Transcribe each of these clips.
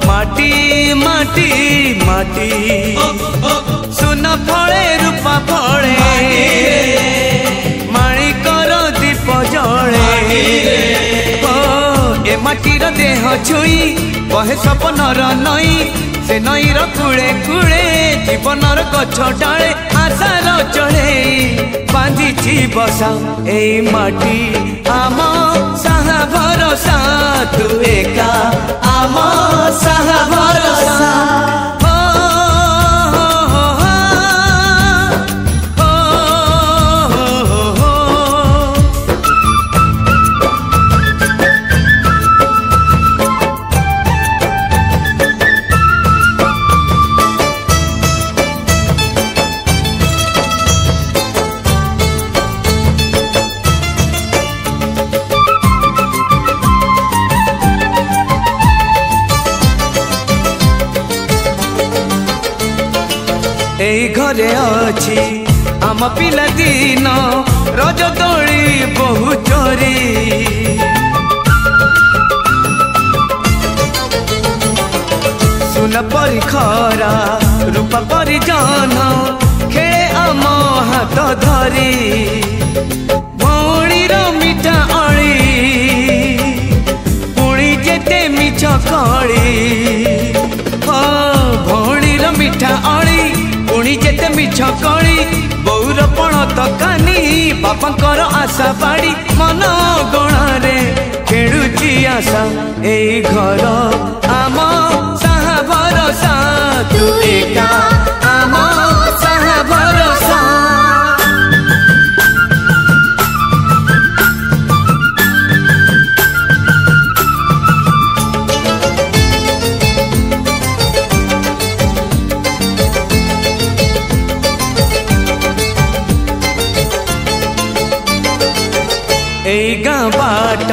माटी माटी माटी माटी सुना फले रूपा फले माणिकर दीप जले ए माटीर देह छुई बहे सपनर नई से नईर कूले कूले जीवनर गछ डाले आशार चढ़े बांधी बसा ए माटी आम साहा भरोसा तू एका आम साहा भरोसा एई घरे अछि आम पिला दिन रज दोली बहु चोरी सुन परी खरा रूपा परी जान खेले आम हाथ धरी भौणीर मिठा अली पुणी जेते मिछ कली भौणीर मिठा अली पुणी जेते मिछ कली बौर पण तकानी बापांकर आशा बाड़ी मन गणारे खेलुची आशा एई घर आम साहा भरोसा तू एका आम साहा भरोसा एई गाँ बाट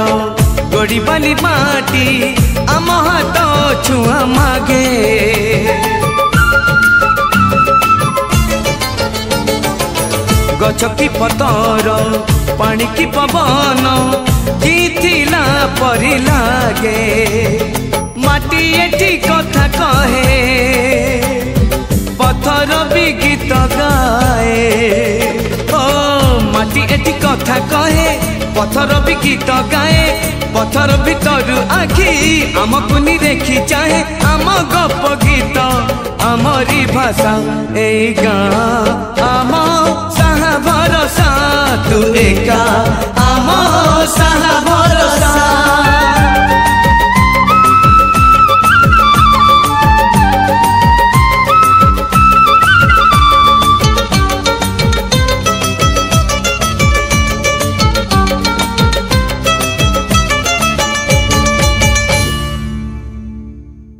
गोड़ी बाली माटी आम हाथ छुआ मागे गछ की पतर पानी की पवन जीथिला परी लागे माटी एठी कथा कहे पत्थर भी गीत गाए माटी एठी कथा कहे पत्थर भी गीत गाए पत्थर भीतर आखि आमको नि देखी चाहे आम गप गीत आमरी भाषा ए गाँ आम साहा भरोसा तू एका आम साहा भरोसा।